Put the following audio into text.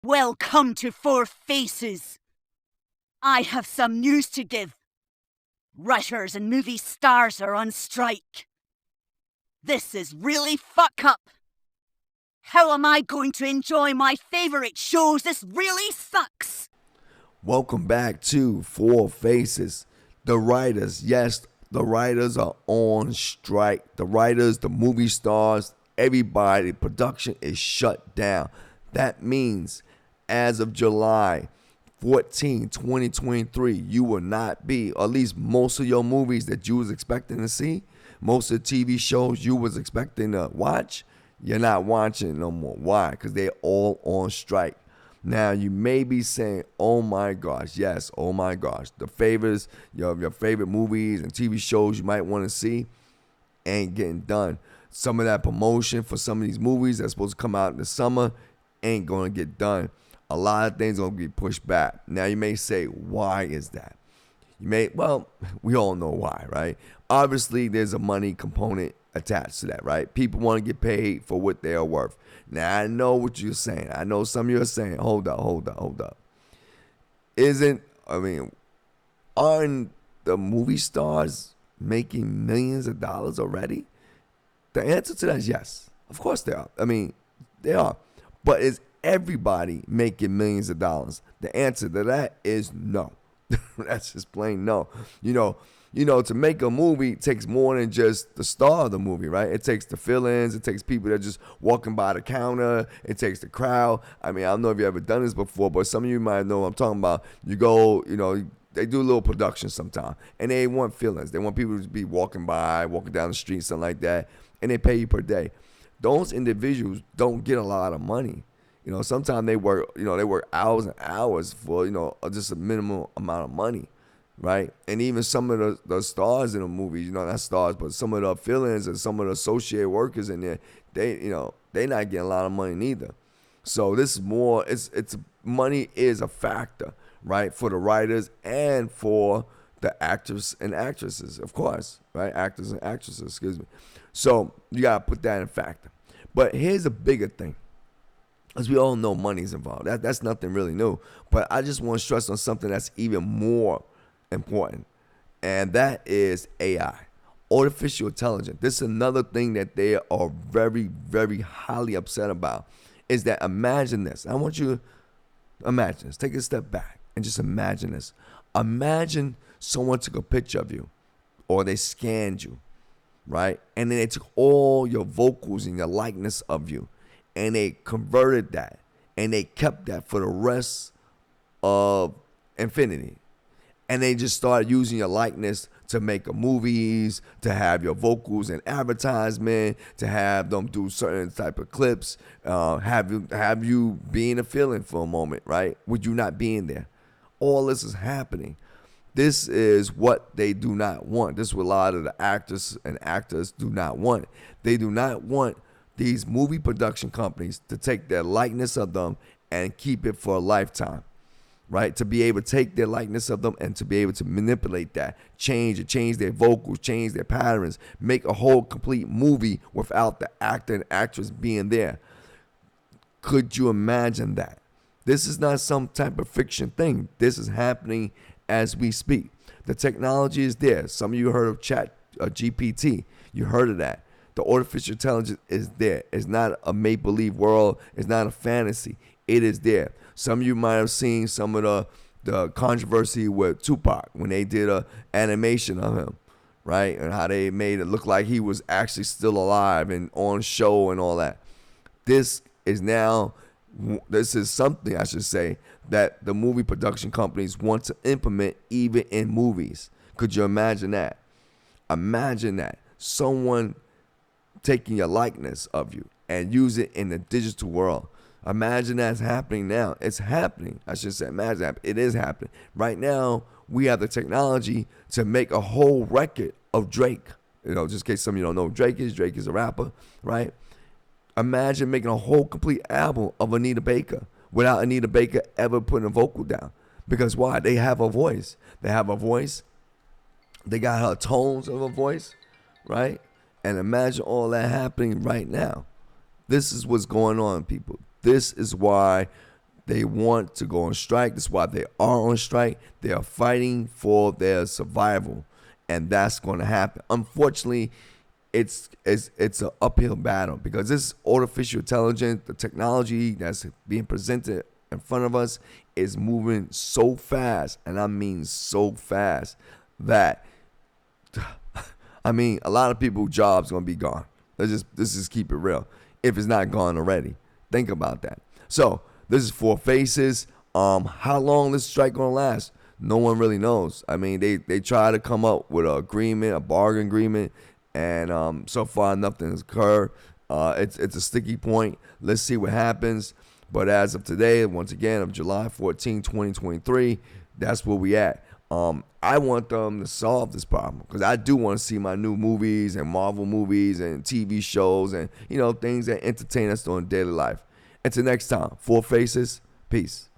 Welcome to Four Faces. I have some news to give. Writers and movie stars are on strike. This is really fuck up. How am I going to enjoy my favorite shows? This really sucks. Welcome back to Four Faces. The writers, yes, the writers are on strike. The writers, the movie stars, everybody, production is shut down. That means as of July 14, 2023, you will not be, or at least most of your movies that you was expecting to see, most of the TV shows you was expecting to watch, you're not watching no more. Why? Because they're all on strike. Now, you may be saying, oh my gosh, yes, oh my gosh, the favorites, your favorite movies and TV shows you might want to see ain't getting done. Some of that promotion for some of these movies that's supposed to come out in the summer ain't going to get done. A lot of things are going to be pushed back. Now, you may say, why is that? Well, we all know why, right? Obviously, there's a money component attached to that, right? People want to get paid for what they are worth. Now, I know what you're saying. I know some of you are saying, hold up. Aren't the movie stars making millions of dollars already? The answer to that is yes. Of course they are. They are. But is everybody making millions of dollars? The answer to that is no. That's just plain no. To make a movie takes more than just the star of the movie, right? It takes the fill-ins. It takes people that are just walking by the counter. It takes the crowd. I don't know if you've ever done this before, but some of you might know what I'm talking about. You go, they do a little production sometimes, and they want fill-ins. They want people to be walking down the street, something like that, and they pay you per day. Those individuals don't get a lot of money. Sometimes they work hours and hours for, just a minimal amount of money, right? And even some of the stars in the movies, not stars, but some of the fill-ins and some of the associated workers in there, they not getting a lot of money neither. So this is more, it's money is a factor, right? For the writers and for the actors and actresses, of course, right? Actors and actresses, excuse me. So you got to put that in factor. But here's a bigger thing. As we all know, money's involved. That's nothing really new. But I just want to stress on something that's even more important, and that is AI, artificial intelligence. This is another thing that they are very, very highly upset about, is that imagine this. I want you to imagine this. Take a step back and just imagine this. Imagine someone took a picture of you, or they scanned you, right? And then they took all your vocals and your likeness of you, and they converted that, and they kept that for the rest of infinity. And they just started using your likeness to make movies, to have your vocals in advertisement, to have them do certain type of clips, have you be in a feeling for a moment, right? With you not being there. All this is happening. This is what they do not want. This is what a lot of the actors and actors do not want. They do not want these movie production companies to take their likeness of them and keep it for a lifetime, right? To be able to take their likeness of them and to be able to manipulate that, change their vocals, change their patterns, make a whole complete movie without the actor and actress being there. Could you imagine that? This is not some type of fiction thing. This is happening as we speak. The technology is there. Some of you heard of Chat GPT. You heard of that. The artificial intelligence is there. It's not a make-believe world. It's not a fantasy. It is there. Some of you might have seen some of the controversy with Tupac when they did a animation of him, right? And how they made it look like he was actually still alive and on show and all that. This is something, I should say, that the movie production companies want to implement even in movies. Could you imagine that? Imagine that. Someone taking your likeness of you and use it in the digital world. Imagine that's happening now. It's happening. I should say imagine that. It is happening. Right now, we have the technology to make a whole record of Drake. Just in case some of you don't know who Drake is. Drake is a rapper, right? Imagine making a whole complete album of Anita Baker without Anita Baker ever putting a vocal down. Because why? They have a voice. They have a voice. They got her tones of a voice, right? And imagine all that happening right now. This is what's going on, people. This is why They want to go on strike. That's why they are on strike. They are fighting for their survival, and that's going to happen. Unfortunately, it's an uphill battle because this artificial intelligence, the technology that's being presented in front of us, is moving so fast, and I mean so fast that I mean a lot of people's jobs gonna be gone. Let's just keep it real. If it's not gone already, think about that. So this is Four Faces. How long this strike gonna last? No one really knows. I mean, they try to come up with an agreement, a bargain agreement, and so far nothing has occurred. It's a sticky point. Let's see what happens. But as of today, once again, of July 14, 2023, that's where we at. I want them to solve this problem because I do want to see my new movies and Marvel movies and TV shows and, things that entertain us during daily life. Until next time, Four Faces, peace.